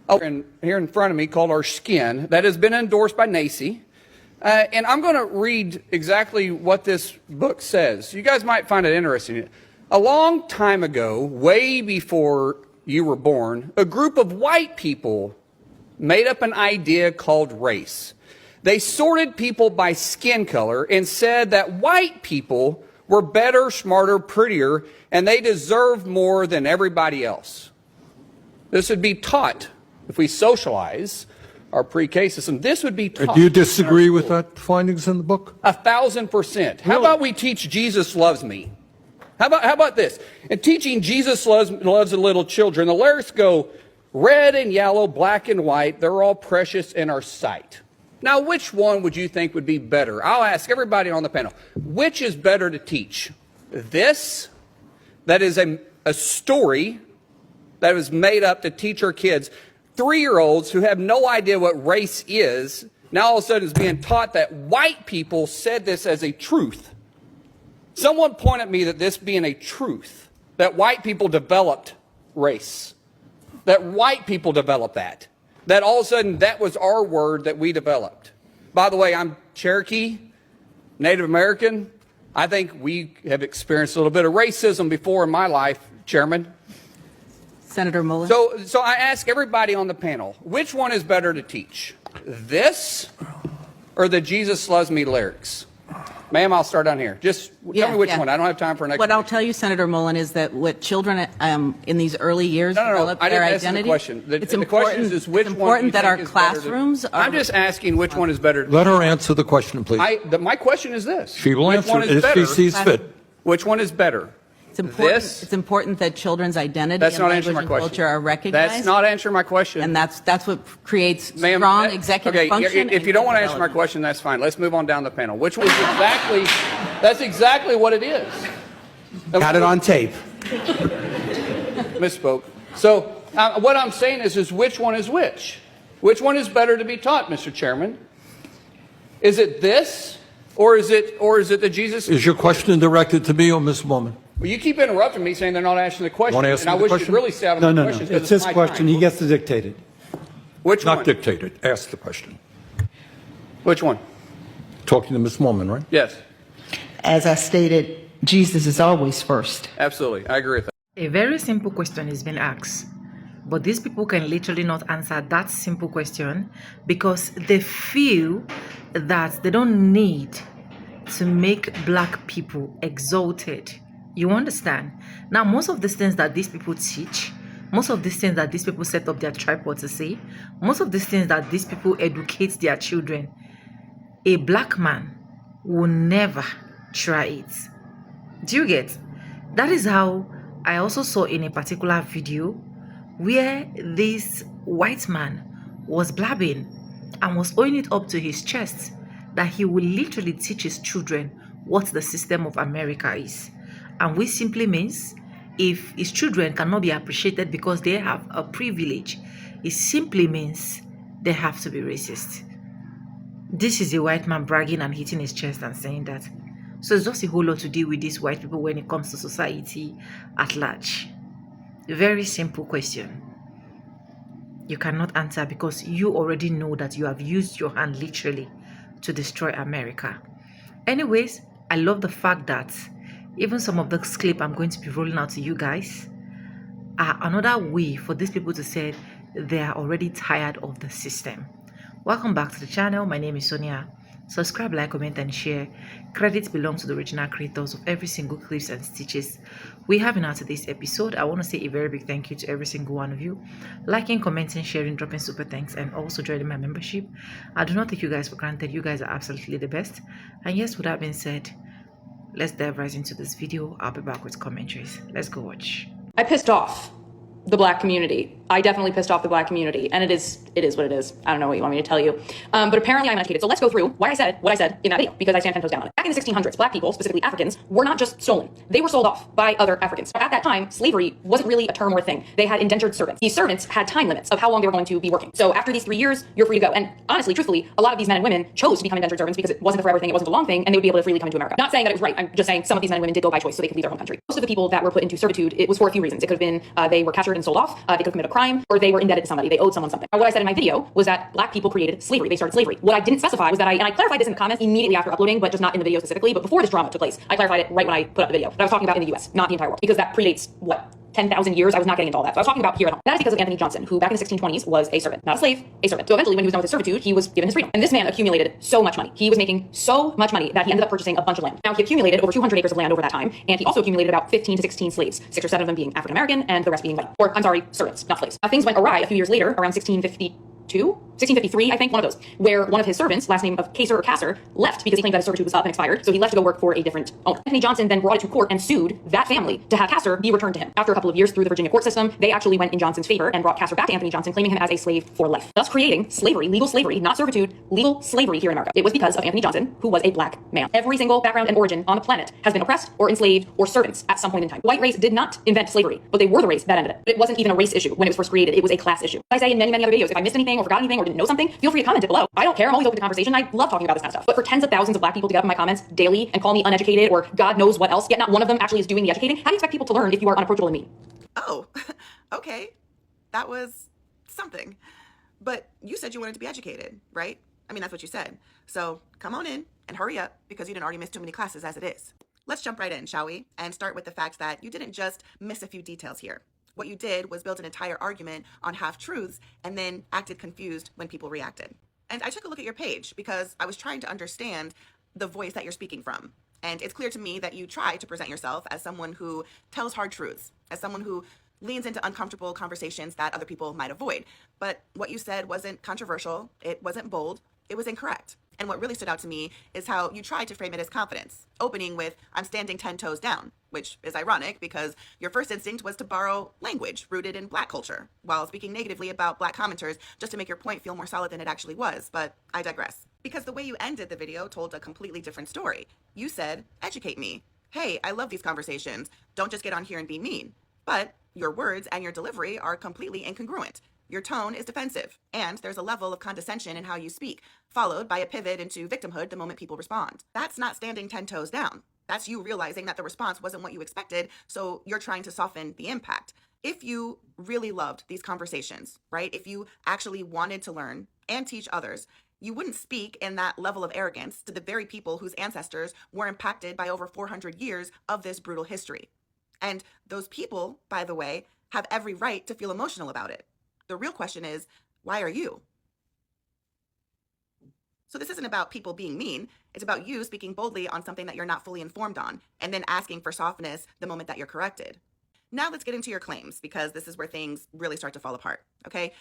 here in front of me called Our Skin that has been endorsed by NACI. And I'm going to read exactly what this book says. You guys might find it interesting. A long time ago, way before you were born, a group of white people made up an idea called race. They sorted people by skin color and said that white people were better, smarter, prettier, and they deserved more than everybody else. This would be taught if we socialize our pre-K system. This would be taught. Do you disagree with that findings in the book? 1,000%. How about we teach Jesus loves me? How about this? In teaching Jesus loves the little children, the lyrics go, red and yellow, black and white, they're all precious in our sight. Now, which one would you think would be better? I'll ask everybody on the panel, which is better to teach? This, that is a story that was made up to teach our kids, 3-year-olds who have no idea what race is, now all of a sudden is being taught that white people said this as a truth. Someone point at me that this being a truth, that white people developed race, that white people developed that all of a sudden that was our word that we developed. By the way, I'm Cherokee, Native American. I think we have experienced a little bit of racism before in my life, Chairman. Senator Mullen. So I ask everybody on the panel, which one is better to teach? This or the Jesus Loves Me lyrics? Ma'am, I'll start down here. Just tell me which one. I don't have time for an explanation. What I'll tell you, Senator Mullen, is that what children in these early years develop their identity. It's important. It's important that our classrooms are. I'm just asking which one is better. Let her answer the question, please. My question is this. She will answer it if she sees fit. Which one is better? It's important that children's identity and language and culture are recognized. That's not answering my question. And that's what creates strong executive function. If you don't want to answer my question, that's fine. Let's move on down the panel. Which one is exactly? That's exactly what it is. Got it on tape. Misspoke. So what I'm saying is which one is which? Which one is better to be taught, Mr. Chairman? Is it this, or is it the Jesus? Is your question directed to me or Ms. Woman? Well, you keep interrupting me, saying they're not answering the question, and I wish you'd really stay out of my questions. It's his question. He gets to dictate it. Which one? Not dictated. Ask the question. Which one? Talking to Ms. Woman, right? Yes. As I stated, Jesus is always first. Absolutely. I agree with that. A very simple question is being asked, but these people can literally not answer that simple question because they feel that they don't need to make black people exalted. You understand? Now, most of these things that these people teach, most of these things that these people set up their tripod to say, most of these things that these people educate their children, a black man will never try it. Do you get? That is how I also saw in a particular video where this white man was blabbing and was owing it up to his chest that he will literally teach his children what the system of America is. And which simply means if his children cannot be appreciated because they have a privilege, it simply means they have to be racist. This is a white man bragging and hitting his chest and saying that. So it's just a whole lot to deal with these white people when it comes to society at large. A very simple question. You cannot answer because you already know that you have used your hand literally to destroy America. Anyways, I love the fact that even some of the clip I'm going to be rolling out to you guys are another way for these people to say they are already tired of the system. Welcome back to the channel. My name is Sonia. Subscribe, like, comment, and share. Credits belong to the original creators of every single clips and stitches we have in our today's episode. I want to say a very big thank you to every single one of you. Liking, commenting, sharing, dropping super thanks, and also joining my membership. I do not take you guys for granted. You guys are absolutely the best. And yes, with that being said, let's dive right into this video. I'll be back with commentaries. Let's go watch. I pissed off the black community. I definitely pissed off the black community, and it is what it is. I don't know what you want me to tell you. But apparently I'm uneducated. So let's go through why I said what I said in that video, because I stand 10 toes down on it. Back in the 1600s, black people, specifically Africans, were not just stolen. They were sold off by other Africans. At that time, slavery wasn't really a term or a thing. They had indentured servants. These servants had time limits of how long they were going to be working. So after these 3 years, you're free to go. And honestly, truthfully, a lot of these men and women chose to become indentured servants because it wasn't the forever thing, it wasn't the long thing, and they would be able to freely come into America. Not saying that it was right. I'm just saying some of these men and women did go by choice so they could leave their home country. Most of the people that were put into servitude, it was for a few reasons. It could have been they were captured and sold off. They could have committed a crime. crime or they were indebted to somebody. They owed someone something. Now, what I said in my video was that black people created slavery. They started slavery. What I didn't specify was that and I clarified this in the comments immediately after uploading, but just not in the video specifically, but before this drama took place. I clarified it right when I put up the video. But I was talking about in the US, not the entire world, because that predates what? 10,000 years. I was not getting into all that. So I was talking about here at home. That is because of Anthony Johnson, who back in the 1620s was a servant, not a slave, a servant. So eventually when he was done with his servitude, he was given his freedom. And this man accumulated so much money. He was making so much money that he ended up purchasing a bunch of land. Now he accumulated over 200 acres of land over that time, and he also accumulated about 15 to 16 slaves, 6 or 7 of them being African American and the rest being white. Or I'm sorry, servants, not slaves. Now things went awry a few years later, around 1653, I think, one of those, where one of his servants, last name of Kaser or Kasser, left because he claimed that his servitude was up and expired, so he left to go work for a different owner. Anthony Johnson then brought it to court and sued that family to have Kasser be returned to him. After a couple of years through the Virginia court system, they actually went in Johnson's favor and brought Kasser back to Anthony Johnson, claiming him as a slave for life, thus creating slavery, legal slavery, not servitude, legal slavery here in America. It was because of Anthony Johnson, who was a black man. Every single background and origin on the planet has been oppressed or enslaved or servants at some point in time. White race did not invent slavery, but they were the race that ended it. It wasn't even a race issue when it was first created. It was a class issue. As I say in many, many other videos, if I missed anything or forgot anything or didn't know something, feel free to comment it below. I don't care. I'm always open to conversation. I love talking about this kind of stuff. But for tens of thousands of black people to get up in my comments daily and call me uneducated or God knows what else, yet not one of them actually is doing the educating, how do you expect people to learn if you are unapproachable and mean? Oh, okay. That was something. But you said you wanted to be educated, right? I mean, that's what you said. So come on in and hurry up because you didn't already miss too many classes as it is. Let's jump right in, shall we? And start with the fact that you didn't just miss a few details here. What you did was build an entire argument on half-truths and then acted confused when people reacted. And I took a look at your page because I was trying to understand the voice that you're speaking from. And it's clear to me that you try to present yourself as someone who tells hard truths, as someone who leans into uncomfortable conversations that other people might avoid. But what you said wasn't controversial, it wasn't bold, it was incorrect. And what really stood out to me is how you tried to frame it as confidence, opening with, "I'm standing 10 toes down," which is ironic because your first instinct was to borrow language rooted in black culture, while speaking negatively about black commenters just to make your point feel more solid than it actually was. But I digress. Because the way you ended the video told a completely different story. You said, "Educate me. Hey, I love these conversations. Don't just get on here and be mean." But your words and your delivery are completely incongruent. Your tone is defensive, and there's a level of condescension in how you speak, followed by a pivot into victimhood the moment people respond. That's not standing 10 toes down. That's you realizing that the response wasn't what you expected, so you're trying to soften the impact. If you really loved these conversations, right? If you actually wanted to learn and teach others, you wouldn't speak in that level of arrogance to the very people whose ancestors were impacted by over 400 years of this brutal history. And those people, by the way, have every right to feel emotional about it. The real question is, why are you? So this isn't about people being mean. It's about you speaking boldly on something that you're not fully informed on, and then asking for softness the moment that you're corrected. Now let's get into your claims, because this is where things really start to fall apart, okay?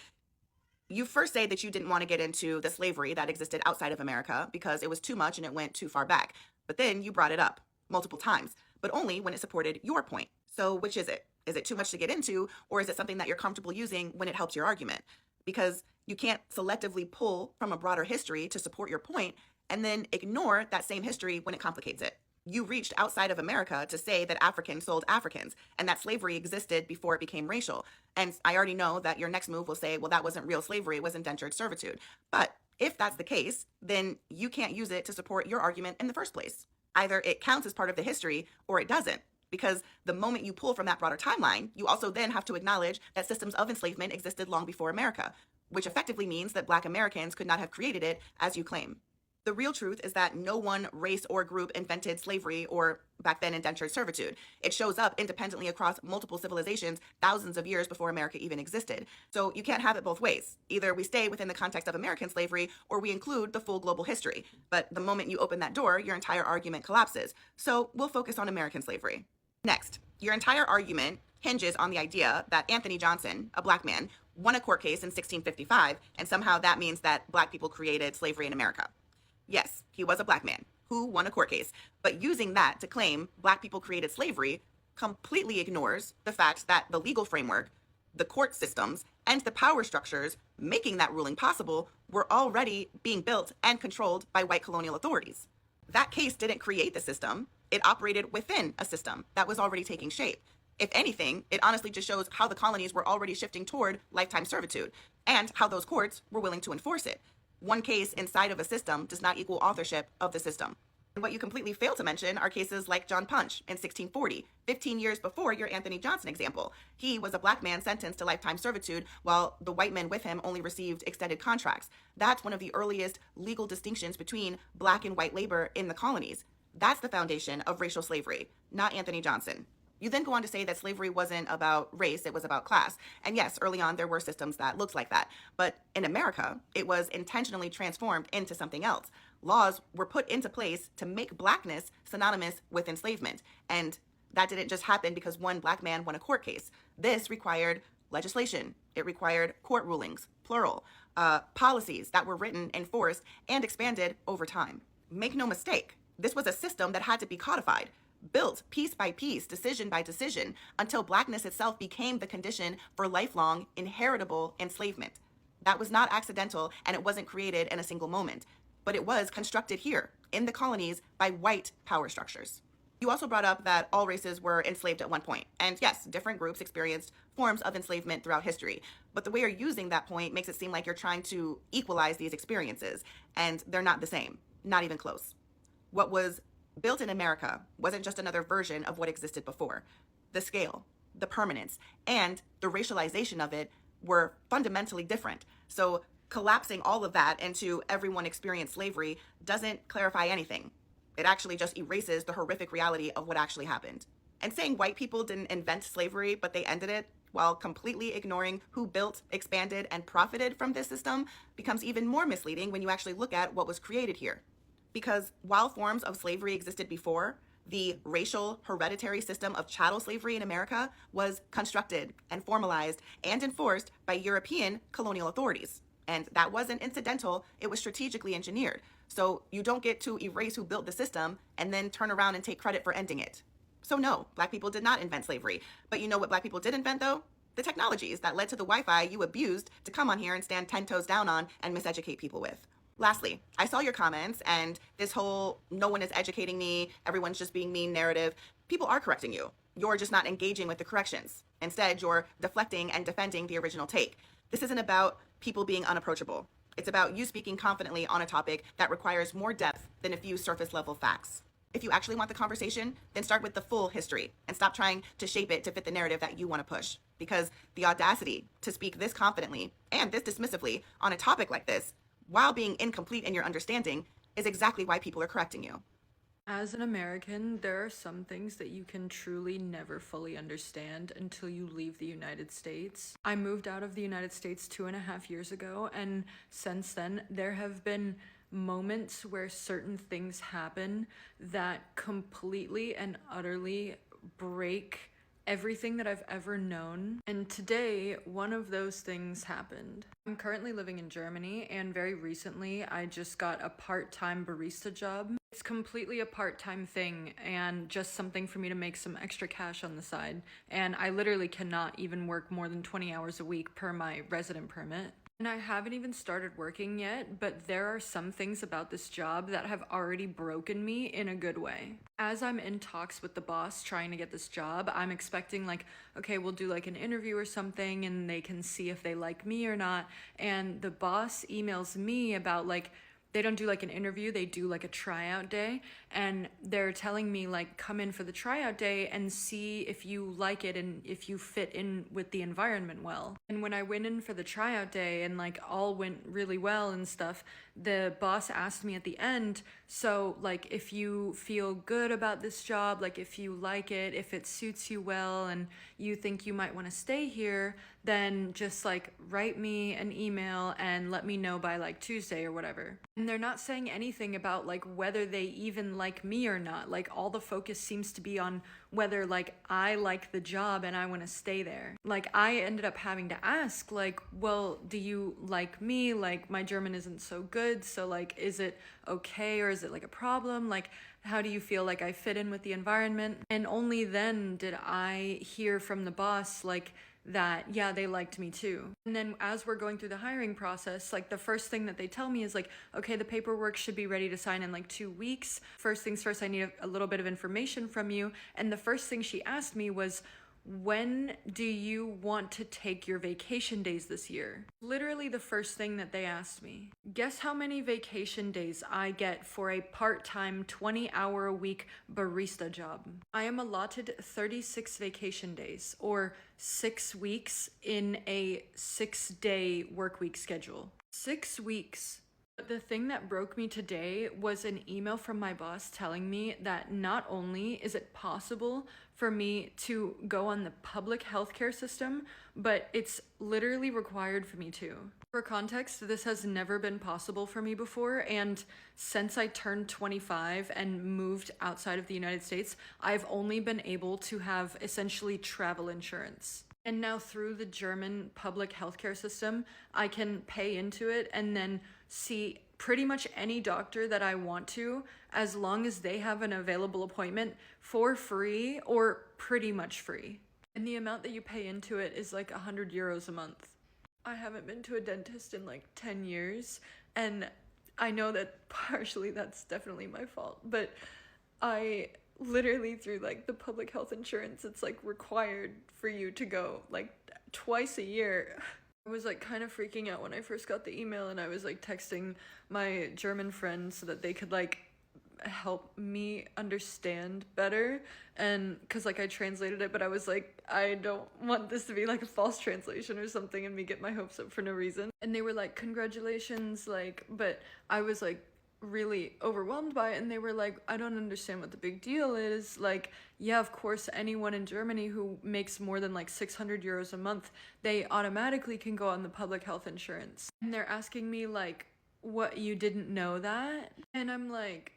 You first say that you didn't want to get into the slavery that existed outside of America because it was too much and it went too far back. But then you brought it up multiple times, but only when it supported your point. So which is it? Is it too much to get into, or is it something that you're comfortable using when it helps your argument? Because you can't selectively pull from a broader history to support your point and then ignore that same history when it complicates it. You reached outside of America to say that Africans sold Africans and that slavery existed before it became racial. And I already know that your next move will say, well, that wasn't real slavery, it was indentured servitude. But if that's the case, then you can't use it to support your argument in the first place. Either it counts as part of the history or it doesn't. Because the moment you pull from that broader timeline, you also then have to acknowledge that systems of enslavement existed long before America, which effectively means that Black Americans could not have created it as you claim. The real truth is that no one race or group invented slavery or back then indentured servitude. It shows up independently across multiple civilizations thousands of years before America even existed. So you can't have it both ways. Either we stay within the context of American slavery or we include the full global history. But the moment you open that door, your entire argument collapses. So we'll focus on American slavery. Next, your entire argument hinges on the idea that Anthony Johnson, a Black man, won a court case in 1655, and somehow that means that Black people created slavery in America. Yes, he was a Black man who won a court case, but using that to claim Black people created slavery completely ignores the fact that the legal framework, the court systems, and the power structures making that ruling possible were already being built and controlled by white colonial authorities. That case didn't create the system. It operated within a system that was already taking shape. If anything, it honestly just shows how the colonies were already shifting toward lifetime servitude and how those courts were willing to enforce it. One case inside of a system does not equal authorship of the system. What you completely fail to mention are cases like John Punch in 1640, 15 years before your Anthony Johnson example. He was a black man sentenced to lifetime servitude, while the white men with him only received extended contracts. That's one of the earliest legal distinctions between black and white labor in the colonies. That's the foundation of racial slavery, not Anthony Johnson. You then go on to say that slavery wasn't about race, it was about class. And yes, early on there were systems that looked like that. But in America, it was intentionally transformed into something else. Laws were put into place to make blackness synonymous with enslavement. And that didn't just happen because one black man won a court case. This required legislation. It required court rulings, plural, policies that were written, enforced, and expanded over time. Make no mistake, this was a system that had to be codified, built piece by piece, decision by decision, until blackness itself became the condition for lifelong, inheritable enslavement. That was not accidental, and it wasn't created in a single moment, but it was constructed here in the colonies by white power structures. You also brought up that all races were enslaved at one point. And yes, different groups experienced forms of enslavement throughout history. But the way you're using that point makes it seem like you're trying to equalize these experiences, and they're not the same, not even close. What was built in America wasn't just another version of what existed before. The scale, the permanence, and the racialization of it were fundamentally different. So collapsing all of that into everyone experienced slavery doesn't clarify anything. It actually just erases the horrific reality of what actually happened. And saying white people didn't invent slavery, but they ended it, while completely ignoring who built, expanded, and profited from this system, becomes even more misleading when you actually look at what was created here. Because while forms of slavery existed before, the racial hereditary system of chattel slavery in America was constructed and formalized and enforced by European colonial authorities. And that wasn't incidental, it was strategically engineered. So you don't get to erase who built the system and then turn around and take credit for ending it. So no, black people did not invent slavery. But you know what black people did invent though? The technologies that led to the Wi-Fi you abused to come on here and stand 10 toes down on and miseducate people with. Lastly, I saw your comments and this whole no one is educating me, everyone's just being mean narrative. People are correcting you. You're just not engaging with the corrections. Instead, you're deflecting and defending the original take. This isn't about people being unapproachable. It's about you speaking confidently on a topic that requires more depth than a few surface level facts. If you actually want the conversation, then start with the full history and stop trying to shape it to fit the narrative that you want to push. Because the audacity to speak this confidently and this dismissively on a topic like this, while being incomplete in your understanding, is exactly why people are correcting you. As an American, there are some things that you can truly never fully understand until you leave the United States. I moved out of the United States 2.5 years ago, and since then, there have been moments where certain things happen that completely and utterly break everything that I've ever known. And today, one of those things happened. I'm currently living in Germany, and very recently I just got a part-time barista job. It's completely a part-time thing and just something for me to make some extra cash on the side. And I literally cannot even work more than 20 hours a week per my resident permit. And I haven't even started working yet, but there are some things about this job that have already broken me in a good way. As I'm in talks with the boss trying to get this job, I'm expecting like, okay, we'll do like an interview or something and they can see if they like me or not. And the boss emails me about like, they don't do like an interview, they do like a tryout day, and they're telling me like come in for the tryout day and see if you like it and if you fit in with the environment well. And when I went in for the tryout day and like all went really well and stuff, the boss asked me at the end, so like if you feel good about this job, like if you like it, if it suits you well and you think you might want to stay here, then just like write me an email and let me know by like Tuesday or whatever. And they're not saying anything about like whether they even like me or not. Like all the focus seems to be on whether like I like the job and I want to stay there. Like I ended up having to ask like, well, do you like me? Like my German isn't so good, so like is it okay or is it like a problem? Like how do you feel like I fit in with the environment? And only then did I hear from the boss like that, yeah, they liked me too. And then as we're going through the hiring process, like the first thing that they tell me is like, okay, the paperwork should be ready to sign in like 2 weeks. First things first, I need a little bit of information from you. And the first thing she asked me was, when do you want to take your vacation days this year? Literally the first thing that they asked me. Guess how many vacation days I get for a part-time 20-hour-a-week barista job? I am allotted 36 vacation days, or 6 weeks in a 6-day work week schedule. 6 weeks. But the thing that broke me today was an email from my boss telling me that not only is it possible for me to go on the public healthcare system, but it's literally required for me to. For context, this has never been possible for me before, and since I turned 25 and moved outside of the United States, I've only been able to have essentially travel insurance. And now through the German public healthcare system, I can pay into it and then see pretty much any doctor that I want to, as long as they have an available appointment for free or pretty much free. And the amount that you pay into it is like 100 euros a month. I haven't been to a dentist in like 10 years, and I know that partially that's definitely my fault, but I literally through like the public health insurance, it's like required for you to go like twice a year. I was like kind of freaking out when I first got the email, and I was like texting my German friends so that they could like help me understand better, and because like I translated it, but I was like, I don't want this to be like a false translation or something and me get my hopes up for no reason. And they were like, congratulations, like, but I was like really overwhelmed by it, and they were like, I don't understand what the big deal is. Like, yeah, of course, anyone in Germany who makes more than like 600 euros a month, they automatically can go on the public health insurance. And they're asking me like, what, you didn't know that? And I'm like,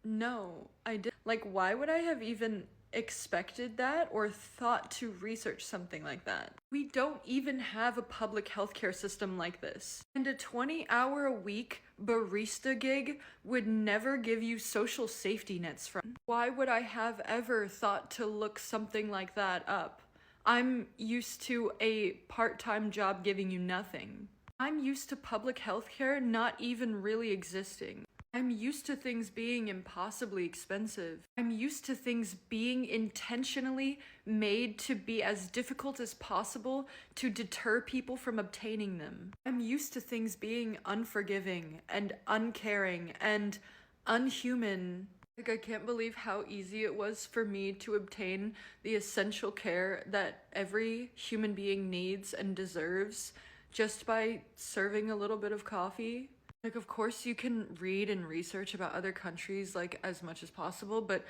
no, I didn't. Like, why would I have even expected that or thought to research something like that? We don't even have a public healthcare system like this. And a 20-hour-a-week barista gig would never give you social safety nets from. Why would I have ever thought to look something like that up? I'm used to a part-time job giving you nothing. I'm used to public healthcare not even really existing. I'm used to things being impossibly expensive. I'm used to things being intentionally made to be as difficult as possible to deter people from obtaining them. I'm used to things being unforgiving and uncaring and unhuman. Like, I can't believe how easy it was for me to obtain the essential care that every human being needs and deserves just by serving a little bit of coffee. Like, of course, you can read and research about other countries, like, as much as possible, but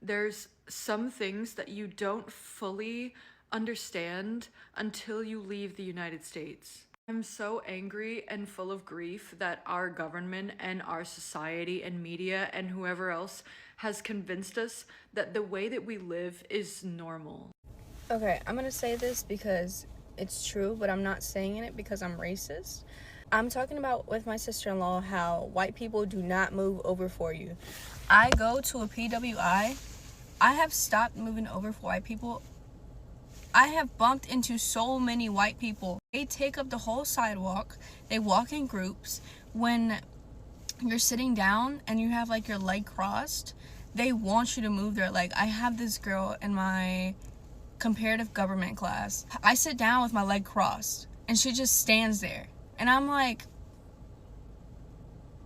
there's some things that you don't fully understand until you leave the United States. I'm so angry and full of grief that our government and our society and media and whoever else has convinced us that the way that we live is normal. Okay, I'm gonna say this because it's true, but I'm not saying it because I'm racist. I'm talking about with my sister-in-law how white people do not move over for you. I go to a PWI. I have stopped moving over for white people. I have bumped into so many white people. They take up the whole sidewalk. They walk in groups. When you're sitting down and you have like your leg crossed, they want you to move their leg. I have this girl in my comparative government class. I sit down with my leg crossed and she just stands there. And I'm like,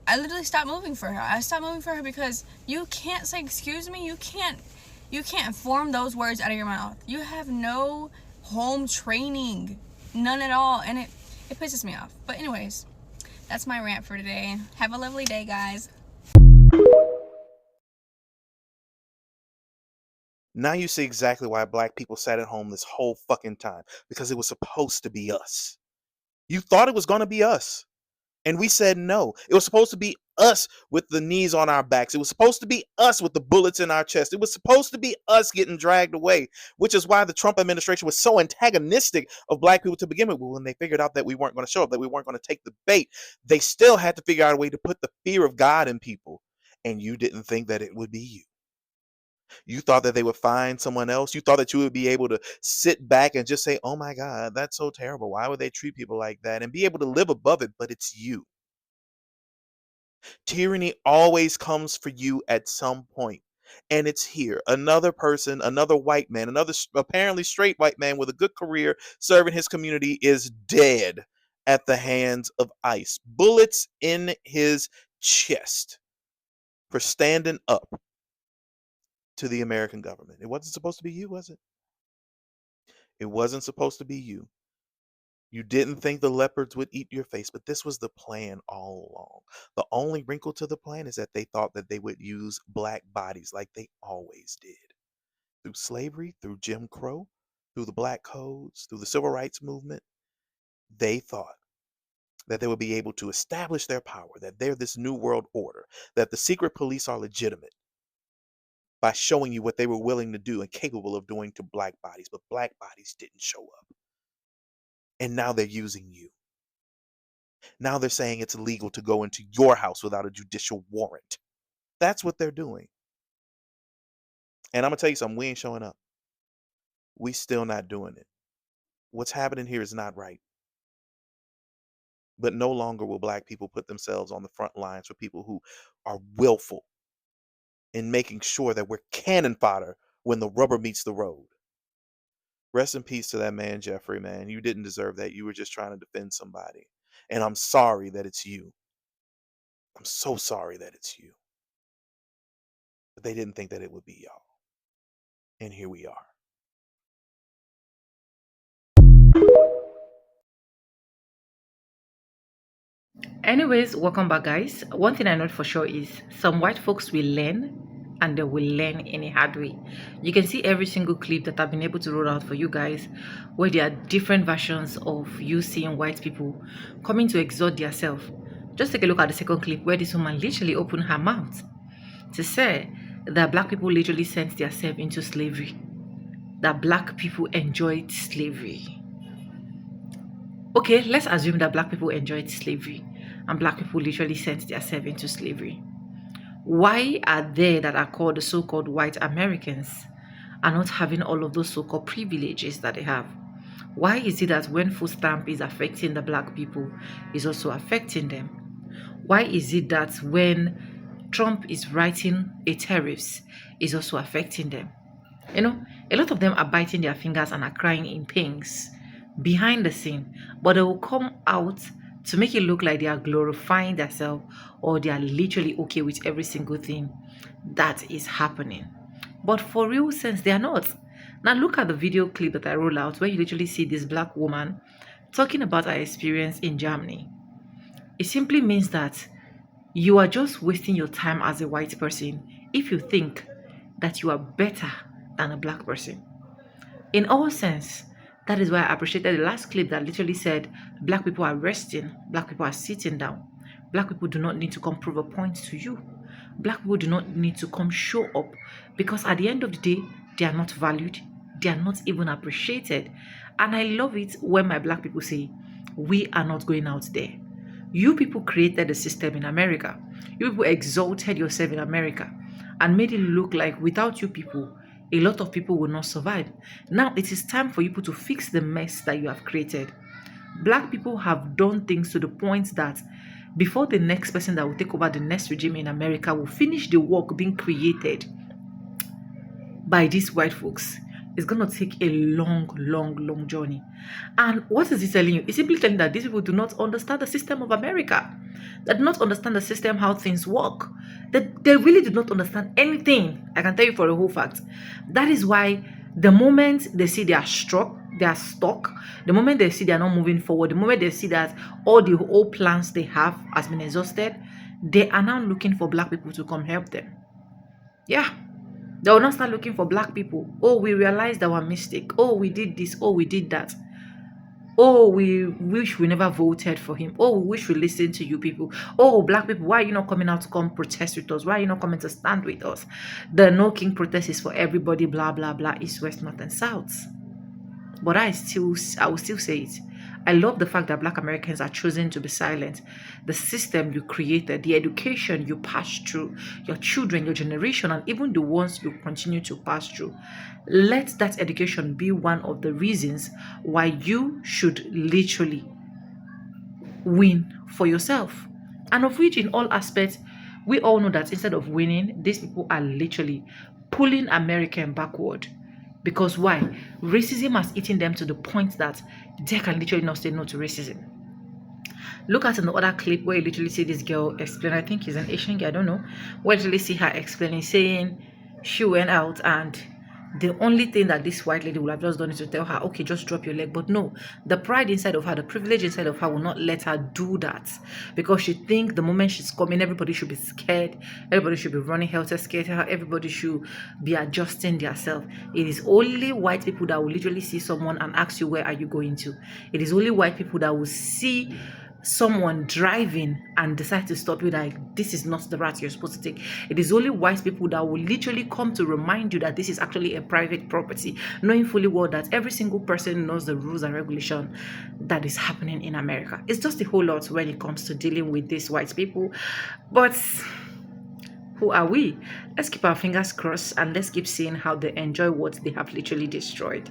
I literally stopped moving for her. I stopped moving for her because you can't say, excuse me, you can't form those words out of your mouth. You have no home training, none at all. And it pisses me off. But anyways, that's my rant for today. Have a lovely day, guys. Now you see exactly why black people sat at home this whole fucking time. Because it was supposed to be us. You thought it was going to be us. And we said no. It was supposed to be us with the knees on our backs. It was supposed to be us with the bullets in our chest. It was supposed to be us getting dragged away, which is why the Trump administration was so antagonistic of black people to begin with. When they figured out that we weren't going to show up, that we weren't going to take the bait, they still had to figure out a way to put the fear of God in people. And you didn't think that it would be you. You thought that they would find someone else. You thought that you would be able to sit back and just say, oh my God, that's so terrible. Why would they treat people like that? And be able to live above it, but it's you. Tyranny always comes for you at some point. And it's here. Another person, another white man, another apparently straight white man with a good career serving his community is dead at the hands of ICE. Bullets in his chest for standing up to the American government. It wasn't supposed to be you, was it? It wasn't supposed to be you. You didn't think the leopards would eat your face, but this was the plan all along. The only wrinkle to the plan is that they thought that they would use black bodies like they always did. Through slavery, through Jim Crow, through the black codes, through the civil rights movement, they thought that they would be able to establish their power, that they're this new world order, that the secret police are legitimate by showing you what they were willing to do and capable of doing to black bodies. But black bodies didn't show up. And now they're using you. Now they're saying it's illegal to go into your house without a judicial warrant. That's what they're doing. And I'm going to tell you something, we ain't showing up. We still not doing it. What's happening here is not right. But no longer will black people put themselves on the front lines for people who are willful in making sure that we're cannon fodder when the rubber meets the road. Rest in peace to that man, Jeffrey, man. You didn't deserve that. You were just trying to defend somebody. And I'm sorry that it's you. I'm so sorry that it's you. But they didn't think that it would be y'all. And here we are. Anyways, welcome back, guys. One thing I know for sure is some white folks will learn, and they will learn in a hard way. You can see every single clip that I've been able to roll out for you guys, where there are different versions of you seeing white people coming to exalt themselves. Just take a look at the second clip where this woman literally opened her mouth to say that black people literally sent themselves into slavery, that black people enjoyed slavery. Okay, let's assume that black people enjoyed slavery and black people literally sent themselves into slavery. Why are they that are called the so-called white Americans are not having all of those so-called privileges that they have? Why is it that when food stamp is affecting the black people, is also affecting them? Why is it that when Trump is writing a tariffs, is also affecting them? You know, a lot of them are biting their fingers and are crying in pains behind the scene, but they will come out to make it look like they are glorifying themselves or they are literally okay with every single thing that is happening. But for real sense, they are not. Now look at the video clip that I roll out where you literally see this black woman talking about her experience in Germany. It simply means that you are just wasting your time as a white person if you think that you are better than a black person. In all sense, that is why I appreciated the last clip that literally said black people are resting, black people are sitting down. Black people do not need to come prove a point to you. Black people do not need to come show up, because at the end of the day, they are not valued, they are not even appreciated. And I love it when my black people say, we are not going out there. You people created the system in America. You people exalted yourself in America and made it look like without you people, a lot of people will not survive. Now it is time for you people to fix the mess that you have created. Black people have done things to the point that before the next person that will take over the next regime in America will finish the work being created by these white folks, it's going to take a long journey. And what is it telling you? It's simply telling that these people do not understand the system of America. They do not understand the system, how things work. They really do not understand anything. I can tell you for a whole fact. That is why the moment they see they are stuck, the moment they see they are not moving forward, the moment they see that all the old plans they have has been exhausted, they are now looking for black people to come help them. Yeah. They will not start looking for black people. Oh, we realized our mistake. Oh, we did this. Oh, we did that. Oh, we wish we never voted for him. Oh, we wish we listened to you people. Oh, black people, why are you not coming out to come protest with us? Why are you not coming to stand with us? The No King protest is for everybody, blah, blah, blah, east, west, north, and south. But I will still say it. I love the fact that black Americans are choosing to be silent. The system you created, the education you passed through, your children, your generation, and even the ones you continue to pass through. Let that education be one of the reasons why you should literally win for yourself. And of which in all aspects, We all know that instead of winning, these people are literally pulling American backward. Because why? Racism has eaten them to the point that they can literally not say no to racism. Look at in the other clip where you literally see this girl explain, I think he's an Asian girl, I don't know, where you literally see her explaining, saying she went out and the only thing that this white lady would have just done is to tell her, okay, just drop your leg. But no, the pride inside of her, the privilege inside of her will not let her do that, because she thinks the moment she's coming, everybody should be scared, everybody should be running helter-skelter, everybody should be adjusting themselves. It is only white people that will literally see someone and ask you, where are you going to? It is only white people that will see someone driving and decide to stop you, like, this is not the route you're supposed to take. It is only white people that will literally come to remind you that this is actually a private property, knowing fully well that every single person knows the rules and regulation that is happening in America. It's just a whole lot when it comes to dealing with these white people. But who are we? Let's keep our fingers crossed and let's keep seeing how they enjoy what they have literally destroyed.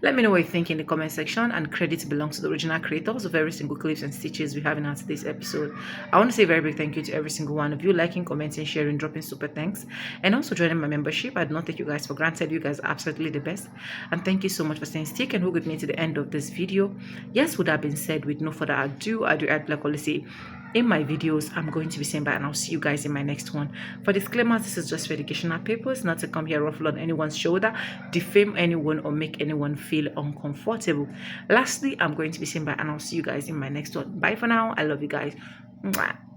Let me know what you think in the comment section, and credit belongs to the original creators of every single clips and stitches we have in our today's episode. I want to say a very big thank you to every single one of you, liking, commenting, sharing, dropping super thanks, and also joining my membership. I do not take you guys for granted. You guys are absolutely the best, and thank you so much for staying stick and hook with me to the end of this video. Yes, with that being said, with no further ado, I like always say in my videos, I'm going to be saying bye, and I'll see you guys in my next one. For disclaimers, this is just for educational purpose, not to come here ruffle on anyone's shoulder, defame anyone, or make anyone feel uncomfortable. Lastly, I'm going to be saying bye, and I'll see you guys in my next one. Bye for now. I love you guys. Mwah.